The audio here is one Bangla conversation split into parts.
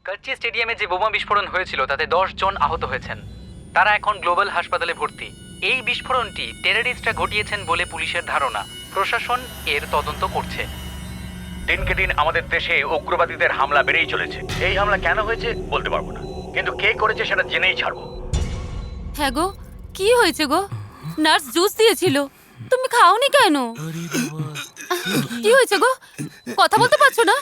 কচ্চি স্টেডিয়ামে যে বোমা বিস্ফোরণ হয়েছিল তাতে 10 জন আহত হয়েছেন। তারা এখন গ্লোবাল হাসপাতালে ভর্তি। এই বিস্ফোরণটি টেররিস্টরা ঘটিয়েছেন বলে পুলিশের ধারণা। প্রশাসন এর তদন্ত করছে। দিনকে দিন আমাদের দেশে উগ্রবাদীদের হামলা বেড়েই চলেছে। এই হামলা কেন হয়েছে বলতে পারবো না, কিন্তু কে করেছে সেটা জেনেই ছাড়বো। হ্যাঁ গো, কি হয়েছে গো? নার্স জুস দিয়েছিল, তুমি খাওনি কেন? কি হয়েছে গো? কথা বলতে পারছো না?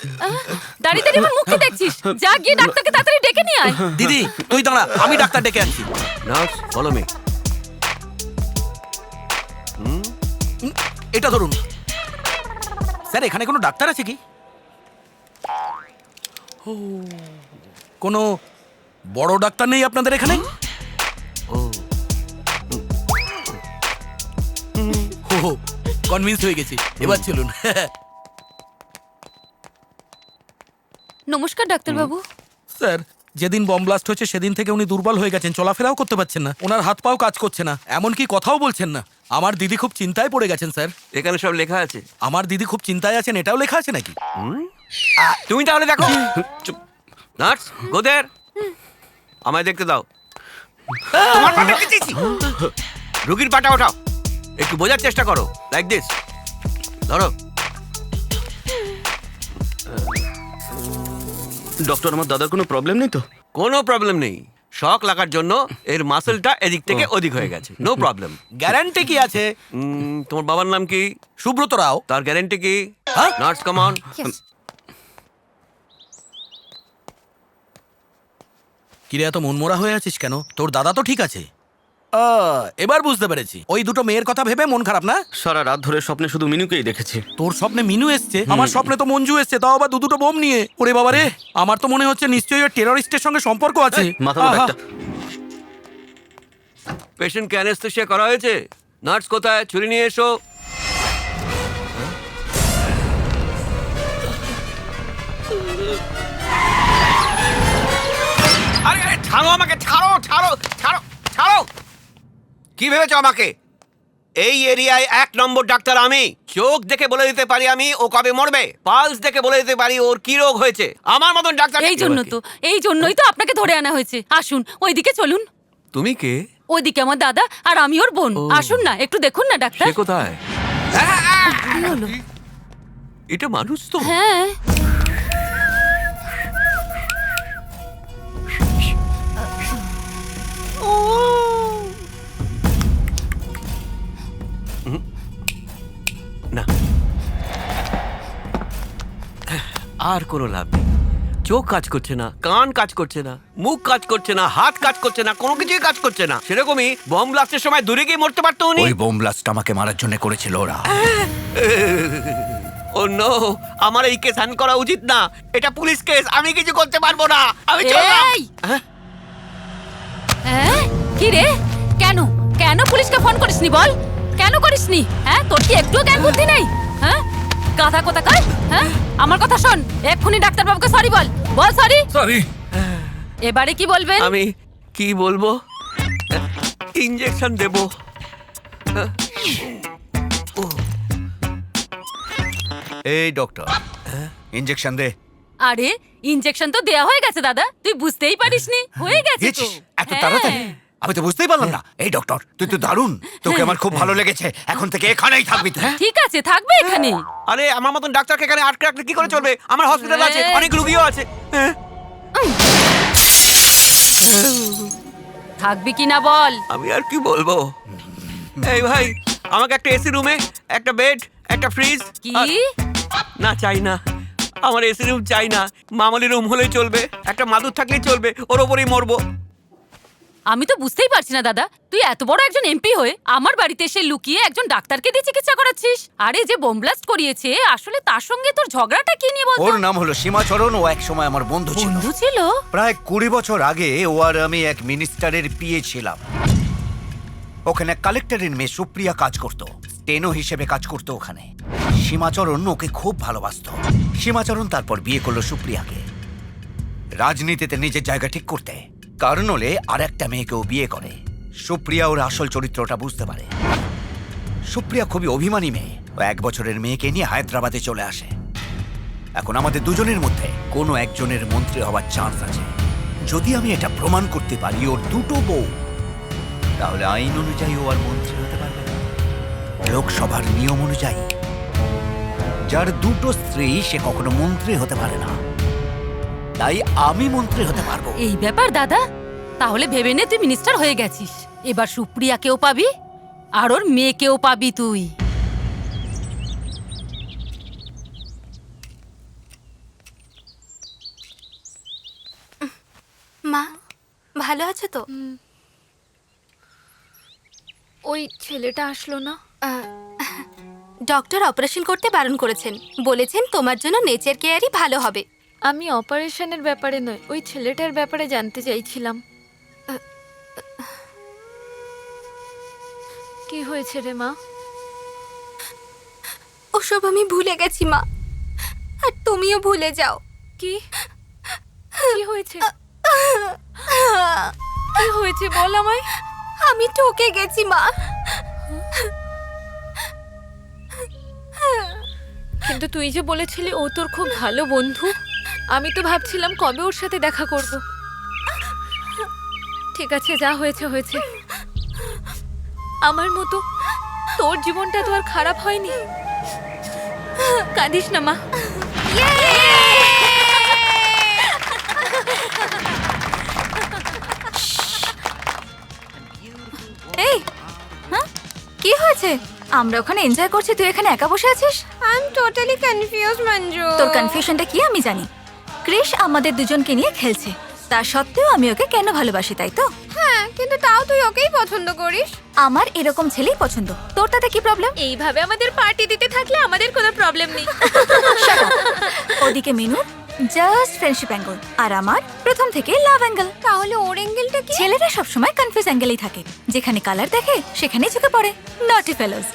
দাঁড়িয়ে দাঁড়িয়ে আমার মুখে দেখছিস? যা গিয়ে ডাক্তারকে তাড়াতাড়ি ডেকে নিয়ে আয়। দিদি তুই দাঁড়া, আমি ডাক্তার ডেকে আনছি। Nurse follow me. এটা ধরুন। স্যার এখানে কোনো ডাক্তার আছে কি? কোনো বড় ডাক্তার নেই আপনাদের এখানে? ও কনভিন্স হয়ে গেছি, এবার চলুন। নমস্কার ডাক্তারবাবু। স্যার যেদিন বম ব্লাস্ট হয়েছে সেদিন থেকে উনি দুর্বল হয়ে গেছেন, চলাফেরাও করতে পারছেন না, ওনার হাত পাও কাজ করছে না, এমনকি কথাও বলছেন না। আমার দিদি খুব চিন্তায় পড়ে গেছেন স্যার। এখানে সব লেখা আছে। আমার দিদি খুব চিন্তায় আছেন, এটাও লেখা আছে নাকি? তুমি তাহলে দেখো। চুপ। নার্স গো দেয়ার। আমায় দেখতে দাও। তোমার পা দেখতে চেয়েছি। রোগীর পাটা ওঠাও, একটু বোঝার চেষ্টা করো। Like this. ধরো। ডক্টর, আমার দাদার কোনো প্রবলেম নেই তো? কোনো প্রবলেম নেই। শক লাগার জন্য এর মাসেলটা এদিক থেকে ওদিক হয়ে গেছে। No problem. গ্যারান্টি কি আছে? তোমার বাবার নাম কি? সুব্রত রাও। তার গ্যারান্টি কি? হ্যাঁ? Nurse come on. কিরে এত মনমরা হয়ে আছিস কেন? তোর দাদা তো ঠিক আছে। এবার বুঝতে পেরেছি, ওই দুটো মেয়ের কথা ভেবে মন খারাপ না? সারা রাত ধরে স্বপ্নে শুধু মিনুকেই দেখেছি। তোর স্বপ্নে মিনু এসছে, আমার স্বপ্নে তো মঞ্জু এসছে, তাও আবার দুটো বোম নিয়ে। ওরে বাবা রে, আমার তো মনে হচ্ছে নিশ্চয়ই ওই টেররিস্টের সঙ্গে সম্পর্ক আছে। মাথা মোটা আহা। একটা। পেশেন্টকে অ্যানেস্থেসিয়া করা হয়েছে। নার্স কোথায়? ছুরি নিয়ে এসো। আরে আরে ছাড়ো আমাকে, ছাড়ো ছাড়ো ছাড়ো ছাড়ো। কি ভেবেছো আমাকে? এই এরিয়ায় 1 নম্বর ডাক্তার আমি। চোখ দেখে বলে দিতে পারি আমি ও কবে মরবে, পালস দেখে বলে দিতে পারি ওর কি রোগ হয়েছে। আমার মতন ডাক্তার এই জন্যই তো আপনাকে ধরে আনা হয়েছে। আসুন ওইদিকে চলুন। তুমি কে? ওইদিকে আমার দাদা আর আমি ওর বোন। আসুন না, একটু দেখুন না ডাক্তার। সে কোথায়? কি হলো? এটা মানুষ তো? হ্যাঁ। না, আর কোনো লাভ নেই। চোখ কাজ করছে না, কান কাজ করছে না, মুখ কাজ করছে না, হাত কাজ করছে না, কোনো কিছুই কাজ করছে না। সেরকমই বম ব্লাস্টের সময় দূরে গিয়ে মরতে পারতো উনি। ওই বোম ব্লাস্ট আমাকে মারার জন্য করেছিল ওরা। ও নো, আমার এই কেস হ্যান্ড করা উচিত না। এটা পুলিশ কেস, আমি কিছু করতে পারবো না। আমি চললাম। এই! হ্যাঁ? কি রে? কেন কেন পুলিশকে ফোন করিসনি বল? কেন করিসনি? হ্যাঁ, তোর কি একটু জ্ঞান বুদ্ধি নেই? হ্যাঁ, গাধা কোথাকার। হ্যাঁ, আমার কথা শোন, এক্ষুনি ডাক্তারবাবুকে সরি বল। বল সরি। সরি। এবারে কি বলবেন? আমি কি বলবো? ইনজেকশন দেবো। এই ডক্টর, ইনজেকশন দে। আরে ইনজেকশন তো দেয়া হয়ে গেছে দাদা, তুই বুঝতেই পারিসনি। হয়ে গেছে তো। এত তাড়াতাড়ি? আমি তো বুঝতেই পারলাম না। এই ডক্টর, তুই তো দারুণ, তোকে আমার খুব ভালো লেগেছে। এখন থেকে এখানেই থাকবি তুই। ঠিক আছে, থাকবে এখানে। আরে আমার মতন ডাক্তারকে এখানে আটকে রাখলে কি করে চলবে? আমার হসপিটাল আছে, অনেক রুগীও আছে। থাকবি কিনা বল। আমি আর কি বলবো? এই ভাই, আমাকে একটা এসি রুমে, একটা বেড, একটা ফ্রিজ। কি? না চাই না, আমার এসি রুম চাই না। মামুলি রুম হলেই চলবে, একটা মাদুর থাকলেই চলবে, ওর ওপরেই মরবো। আমি তো বুঝতেই পারছি না দাদা, তুই এত বড় একজন এমপি হয়ে আমার বাড়িতে এসে লুকিয়ে একজন ডাক্তারকে দিয়ে চিকিৎসা করাচ্ছিস। আরে যে বোম ব্লাস্ট করিয়েছে, আসলে তার সঙ্গে তোর ঝগড়াটা কি নিয়ে বলতো? ওর নাম হলো সীমাচরণ, ও এক সময় আমার বন্ধু ছিল। বন্ধু ছিল? প্রায় 20 বছর আগে ও আর আমি এক মিনিস্টারের পিএ ছিলাম। ওখানে কালেক্টরের মেয়ে সুপ্রিয়া কাজ করতো, স্টেনো হিসেবে কাজ করতো ওখানে। সীমাচরণ ওকে খুব ভালোবাসতো। সীমাচরণ তারপর বিয়ে করলো সুপ্রিয়াকে, রাজনীতিতে নিজের জায়গা ঠিক করতে। কারণ হলে আর একটা মেয়েকেও বিয়ে করে। সুপ্রিয়া ওর আসল চরিত্রটা বুঝতে পারে। সুপ্রিয়া খুবই অভিমানী মেয়ে। ও 1 বছরের মেয়েকে নিয়ে হায়দ্রাবাদে চলে আসে। এখন আমাদের দুজনের মধ্যে কোনো একজনের মন্ত্রী হওয়ার চান্স আছে। যদি আমি এটা প্রমাণ করতে পারি ওর দুটো বউ, তাহলে আইন অনুযায়ী ও আর মন্ত্রী হতে পারবে না। লোকসভার নিয়ম অনুযায়ী যার দুটো স্ত্রী সে কখনো মন্ত্রী হতে পারে না, তাই আমি মন্ত্রী হতে পারবো। এই ব্যাপার দাদা, তাহলে ভেবে নে তুই মিনিস্টার হয়ে গেছিস। এবার সুপ্রিয়াকেও পাবি আর ওর মেয়েকেও পাবি তুই। মা ভালো আছো তো? ওই ছেলেটা আসলো না। ডক্টর অপারেশন করতে বারণ করেছেন, বলেছেন তোমার জন্য নেচার কেয়ারই ভালো হবে। আমি অপারেশনের ব্যাপারে নয়, ওই ছেলেটার ব্যাপারে জানতে চাইছিলাম। কি হয়েছে রে মা? ওসব আমি ভুলে গেছি মা, আর তুমিও ভুলে যাও। কি কি হয়েছে? কি হয়েছে বল আমায়। আমি ঠকে গেছি মা। কিন্তু তুই যে বলেছিলি ও তোর খুব ভালো বন্ধু, আমি তো ভাবছিলাম কবে ওর সাথে দেখা করব। ঠিক আছে, যা হয়েছে হয়েছে। আমার মতো তোর জীবনটা তো আর খারাপ হয়নি। কাঁদিস না মা। এই হ্যাঁ, কি হয়েছে? আমরা ওখানে এনজয় করছি, তুই এখানে একা বসে আছিস। I am totally confused Manju. তোর কনফিউশনটা কি আমি জানি। ক্রিশ আমাদের দুজনকে নিয়ে খেলছে, তা সত্ত্বেও আমি ওকে কেন ভালোবাসি, তাই তো? হ্যাঁ, কিন্তু তাও তুই ওকেই পছন্দ করিস। আমার এরকম ছেলেই পছন্দ, তোর তাতে কি প্রবলেম? এইভাবে আমাদের পার্টি দিতে থাকলে আমাদের কোনো প্রবলেম নেই। Shut up! ওদিকে মিনু জাস্ট ফ্রেন্ডশিপ অ্যাঙ্গেল, আর আমার প্রথম থেকে লাভ অ্যাঙ্গেল। তাহলে ওর অ্যাঙ্গেলটা কি? ছেলেরা সবসময় কনফিউজ অ্যাঙ্গেলেই থাকে, যেখানে কালার দেখে সেখানেই চোখে পড়ে। নটি ফেলোস।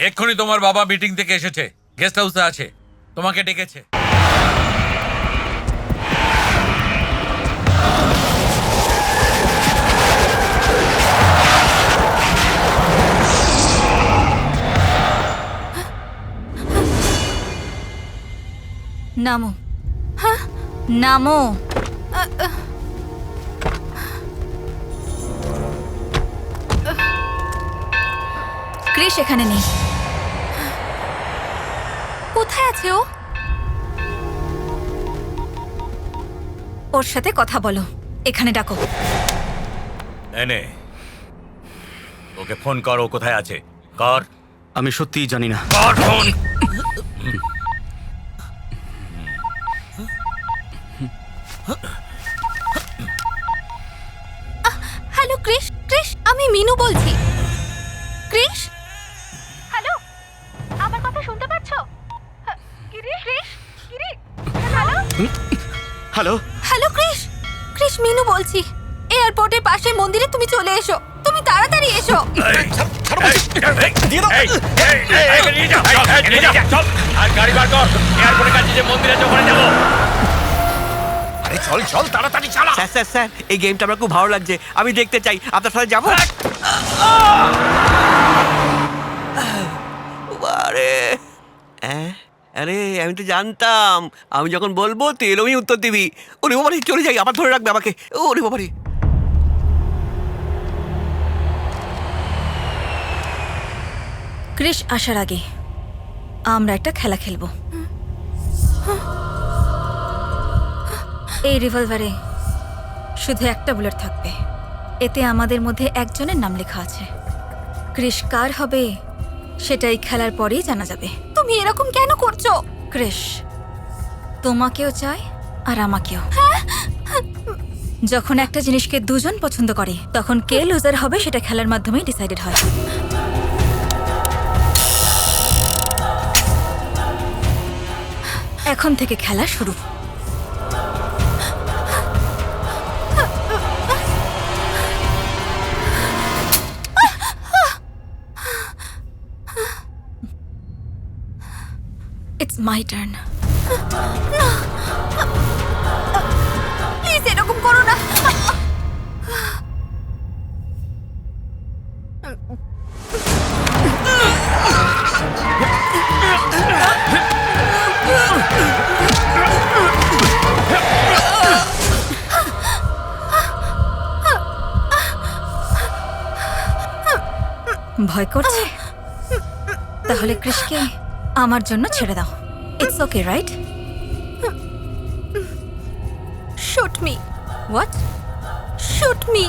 এক্ষুনি তোমার বাবা মিটিং থেকে এসেছে, গেস্ট হাউসে আছে, তোমাকে ডেকেছে। নামো। হ্যাঁ, নামো। ক্রিশ এখানে নেই। কোথায় আছে ও? ওর সাথে কথা বলো, এখানে ডাকো। এনে ওকে ফোন কর, ও কোথায় আছে? কর। আমি সত্যিই জানি না। কর ফোন। হ্যালো ক্রিশ, ক্রিশ আমি মিনু বলছি। ক্রিশ, হ্যালো, আমার কথা শুনতে পাচ্ছো? Krish, Krish, hello, hello, hello Krish, Krish Minu বলছি। এয়ারপোর্টের পাশে মন্দিরে তুমি চলে এসো, তুমি তাড়াতাড়ি এসো। আরে চল চল, তাড়াতাড়ি চালা। স্যার স্যার স্যার, এই গেমটা আমার খুব ভালো লাগছে, আমি দেখতে চাই, আপনার সাথে যাবো। আরে আরে, আমি তো জানতাম আমি যখন বলবো তুই এরকমই উত্তর দিবি। ওরে বাবারে, চলে যাই, আবার ধরে রাখবে আমাকে। ওরে বাবারে। ক্রিশ আসার আগে আমরা একটা খেলা খেলবো। এই রিভলভারে শুধু একটা বুলেট থাকবে, এতে আমাদের মধ্যে একজনের নাম লেখা আছে। ক্রিশ কার হবে সেটাই খেলার পরেই জানা যাবে। তুমি এরকম কেন করছো? ক্রিশ তোমাকেও চাই আর আমাকেও। যখন একটা জিনিসকে দুজন পছন্দ করে তখন কে লুজার হবে সেটা খেলার মাধ্যমেই ডিসাইডেড হয়। এখন থেকে খেলা শুরু। It's my turn. প্লিজ এরকম করো না। ভয় করছে? তাহলে ক্রিশকে আমার জন্য ছেড়ে দাও। It's okay, right? Shoot me, what? Shoot me.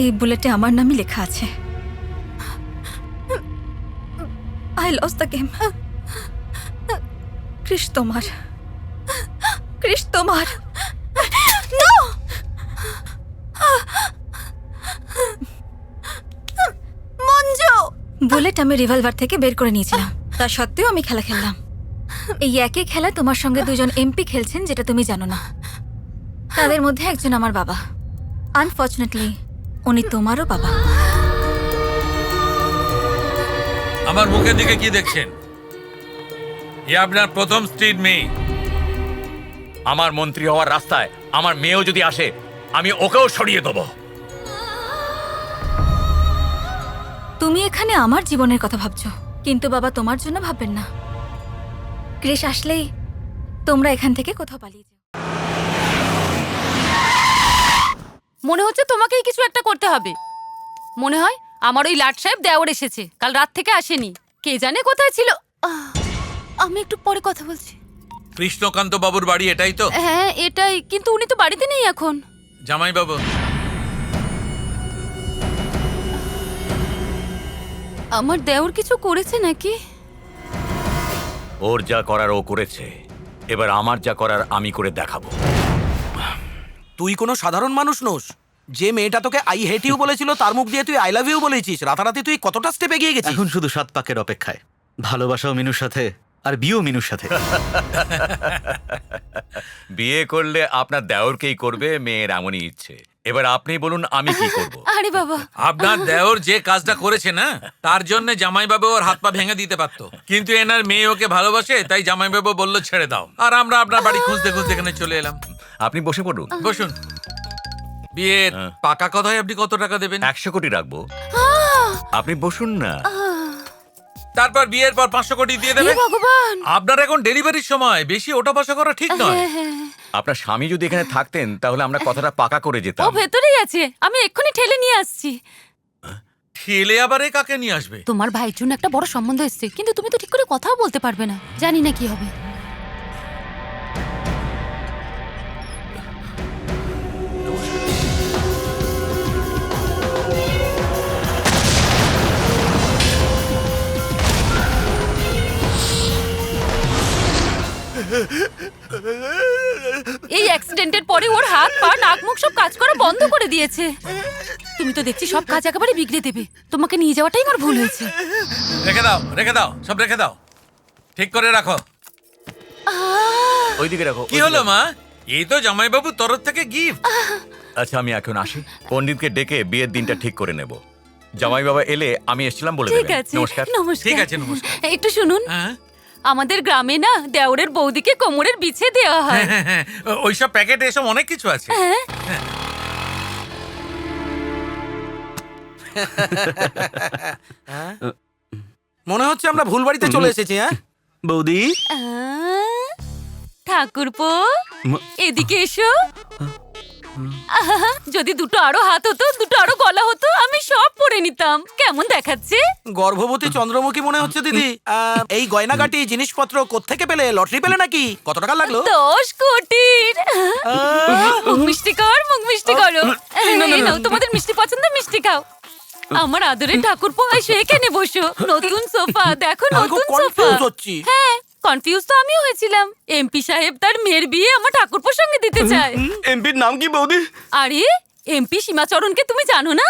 এই বুলেটে আমার নামই লেখা আছে। I lost the game. Krish তোমার, ক্রিশ তোমার। মঞ্জু, বুলেট আমি রিভলভার থেকে বের করে নিয়েছিলাম, তা সত্ত্বেও আমি খেলা খেললাম। এই একই খেলা তোমার সঙ্গে দুজন এমপি খেলছেন, যেটা তুমি জানো না। তাদের মধ্যে একজন আমার বাবা। আনফর্চুনেটলি উনি তোমারও বাবা। আমার মুখের দিকে কি দেখছেন? এ আপনার প্রথম স্ত্রীর মেয়ে। আমার মন্ত্রী হওয়ার রাস্তায় আমার মেয়েও যদি আসে, আমি ওকেও সরিয়ে দেবো। তুমি এখানে আমার জীবনের কথা ভাবছো, কিন্তু বাবা তোমার জন্য ভাববেন না। ক্রিশ আসলেই তোমরা এখান থেকে কোথাও পালিয়ে যাও। মনে হচ্ছে তোমাকেই কিছু একটা করতে হবে। মনে হয় আমার ওই লাট সাহেব দেওর এসেছে, কাল রাত থেকে আসেনি। কে জানে কোথায় ছিল। আমি একটু পরে কথা বলছি। কৃষ্ণকান্ত বাবুর বাড়ি এটাই তো? হ্যাঁ এটাই, কিন্তু উনি তো বাড়িতে নেই এখন। জামাই বাবু, আমার দেওর কিছু করেছে নাকি? ওর যা করার ও করেছে, এবার আমার যা করার আমি করে দেখাবো। তুই কোনো সাধারণ মানুষ নোস। যে মেয়েটা তোকে আই হেট ইউ বলেছিল, তার মুখ দিয়ে তুই আই লাভ ইউ বলেছিস। রাতারাতি তুই কতটা স্টেপ এগিয়ে গেছিস। এখন শুধু 7 পাকের অপেক্ষায়। ভালোবাসাও মিনুর সাথে, আর বিয়েও মিনুর সাথে। বিয়ে করলে আপনার দেওরকেই করবে, মেয়ের এমনই ইচ্ছে। এবার আপনি বলুন আমি কি করব? আরে বাবা, আপনার দেওর যে কাজটা করেছে না, তার জন্য জামাইবাবু ওর হাত পা ভেঙে দিতে পারতো, কিন্তু এনার মেয়ে ওকে ভালোবাসে, তাই জামাইবাবু বলল ছেড়ে দাও। আর আমরা আপনার বাড়ি খুঁজতে খুঁজতে এখানে চলে এলাম। আপনি বসে পড়ুন। বসুন। বিয়ের পাকা কথায় আপনি কত টাকা দেবেন? 100 কোটি রাখবো। আপনি বসুন না। তারপর বিয়ের পর 500 কোটি দিয়ে হে দেবেন। ভগবান। আপনার এখন ডেলিভারির সময়, বেশি ওটা বসা করা ঠিক নয়। আপনার স্বামী যদি এখানে থাকতেন তাহলে আমরা কথাটা পাকা করে ও যেতাম। ভেতরেই আছে, আমি এক্ষুনি ঠেলে নিয়ে আসছি। ঠেলে আবার এ কাকে নিয়ে আসবে? তোমার ভাইয়ের জন্য একটা বড় সম্বন্ধ এসেছে, কিন্তু তুমি তো ঠিক করে কথাও বলতে পারবে না। জানি না কি হবে। এই অ্যাক্সিডেন্টের পরে ওর হাত পা নাক মুখ সব কাজ করা বন্ধ করে দিয়েছে। তুমি তো দেখছি সব কাজ একেবারে বিগড়ে দেবে। তোমাকে নিয়ে যাওয়াটাই আমার ভুল হয়েছে। রেখে দাও, রেখে দাও, সব রেখে দাও, ঠিক করে রাখো। ওইদিকে রাখো। কি হলো মা? এই তো জামাইবাবু তরফ থেকে গিফট। আচ্ছা আমি এখন আসি, পণ্ডিতকে ডেকে বিয়ের দিনটা ঠিক করে নেব। জামাই বাবা এলে আমি এসেছিলাম বলে ঠিক দেবেন। আছে, নমস্কার। নমস্কার। ঠিক আছে, নমস্কার। একটু শুনুন, হ্যাঁ আমাদের গ্রামে না দেওরের বৌদিকে কোমরের বিছে দেওয়া হয়। হ্যাঁ, হ্যাঁ, ওইসব প্যাকেটে এসব অনেক কিছু আছে। হ্যাঁ। মনে হচ্ছে আমরা ভুল বাড়িতে চলে এসেছি। হ্যাঁ বৌদি, ঠাকুরপো এদিকে এসো। যদি দুটো আরো হাত হতো, দুটো আরো গলা হতো, আমি সব পরে নিতাম। কেমন দেখাচ্ছে? গর্ভবতী চন্দ্রমুখী মনে হচ্ছে দিদি। এই গয়নাগাটি জিনিসপত্র কোত্থেকে পেলে? লটারি পেলে নাকি? কত টাকা লাগলো? 10 কোটির। মুখ মিষ্টি কর, মুখ মিষ্টি করো। এই নাও, তোমাদের মিষ্টি পছন্দ, মিষ্টি খাও। আমার আদরের ঠাকুরপো, এসে এখানে বসো। নতুন সোফা দেখো, আমি খুব নতুন সোফা। কনফিউজ হচ্ছি। হ্যাঁ, কনফিউজ তো আমিও হয়েছিলাম। এমপি সাহেব তার মেয়ের বিয়ে আমার ঠাকুরপোর সঙ্গে দিতে চায়। এমপির নাম কি বৌদি? আরে এমপি সীমাচরণকে তুমি জানো না?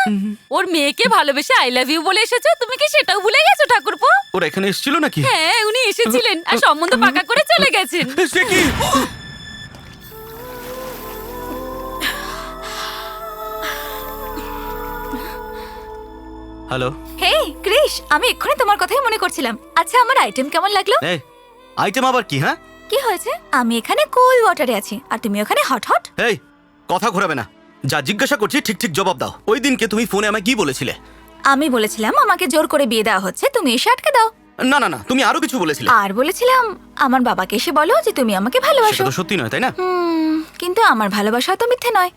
ওর মেয়েকে ভালোবেসে আই লাভ ইউ বলে এসেছো। তুমি কি সেটাও ভুলে গেছো ঠাকুরপো? ওরা এখানে এসেছিল নাকি? হ্যাঁ, উনি এসেছিলেন আর সম্বন্ধ পাকা করে চলে গেছেন। সে কি? হ্যালো। হে ক্রিশ, আমি এক্ষুনি তোমার কথাই মনে করছিলাম। আচ্ছা, আমার আইটেম কেমন লাগলো? এই আইটেম আবার কি? হ্যাঁ, কি হয়েছে? আমি এখানে কোল্ড ওয়াটারে আছি আর তুমি ওখানে হট হট। এই কথা ঘোরাবে না। যা জিজ্ঞাসা করছি ঠিক ঠিক জবাব দাও। ওই দিনকে তুমি ফোনে আমায় কি বলেছিলে? আমি বলেছিলাম আমাকে জোর করে বিয়ে দেওয়া হচ্ছে, তুমি এসে আটকে দাও। না না না, তুমি আরো কিছু বলেছিলে। আর বলেছিলাম আমার বাবাকে এসে বলো যে তুমি আমাকে ভালোবাসো। সেটা তো সত্যি নয়, তাই না? কিন্তু আমার ভালোবাসা তো মিথ্যে নয়।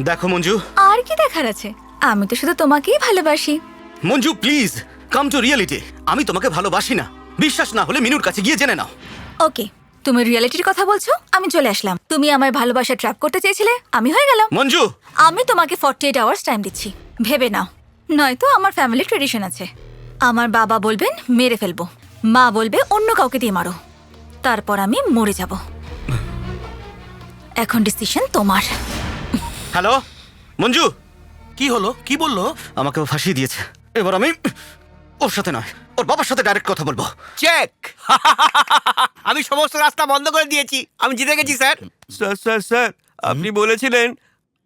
দেখো মঞ্জু। আর কি দেখার আছে? আমি তো শুধু তোমাকেই ভালোবাসি। Manju please come to reality. আমি তোমাকে ভালোবাসি না। বিশ্বাস না হলে মিনুর কাছে গিয়ে জেনে নাও। ওকে, তুমি রিয়েলিটির কথা বলছো, আমি চলে আসলাম। তুমি আমার ভালোবাসা ট্র্যাপ করতে চেয়েছিলে, আমি হয়ে গেলাম। মঞ্জু, আমি তোমাকে 48 আওয়ার্স টাইম দিচ্ছি, ভেবে নাও। নয়তো আমার ফ্যামিলি ট্রেডিশন আছে, আমার বাবা বলবেন মেরে ফেলবো, মা বলবে অন্য কাউকে দিয়ে মারো, তারপর আমি মরে যাব। এখন ডিসিশন তোমার। হ্যালো মঞ্জু। কি হলো? কি বললো? আমাকে ও ফাঁসিয়ে দিয়েছে। এবার আমি ওর সাথে নয়, ওর বাবার সাথে ডাইরেক্ট কথা বলবো। চেক। আমি সমস্ত রাস্তা বন্ধ করে দিয়েছি, আমি জিতে গেছি স্যার। স্যার স্যার স্যার, আপনি বলেছিলেন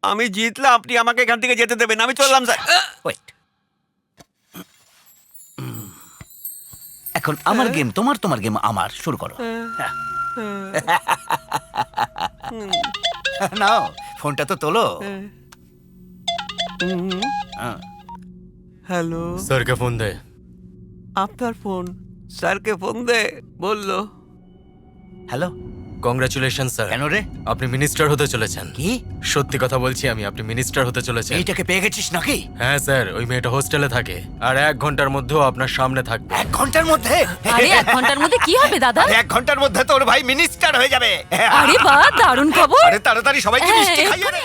আমি জিতলে আপনি আমাকে এখান থেকে যেতে দেবেন। আমি চললাম স্যার। ওয়েট, এখন আমার গেম তোমার, তোমার গেম আমার। শুরু করো। নাও ফোনটা তো তোলো। হ্যালো, স্যারকে ফোন দে। আপনার ফোন? স্যারকে ফোন দে বললো। হ্যালো, কংগ্রাচুলেশন স্যার, কেন রে? আপনি মিনিস্টার হতে চলেছেন। কি? সত্যি কথা বলছি আমি, আপনি মিনিস্টার হতে চলেছেন। এইটাকে পেয়ে গেছিস নাকি? হ্যাঁ স্যার, ওই মেয়েটা হোস্টেলে থাকে আর 1 ঘন্টার মধ্যেও আপনার সামনে থাকবে। 1 ঘন্টার মধ্যে? আরে 1 ঘন্টার মধ্যে কি হবে দাদা? 1 ঘন্টার মধ্যে তোর ভাই মিনিস্টার হয়ে যাবে। আরে বাহ, দারুণ খবর। আরে তাড়াতাড়ি সবাইকে মিষ্টি হ্যাঁ, খাইয়ে দে।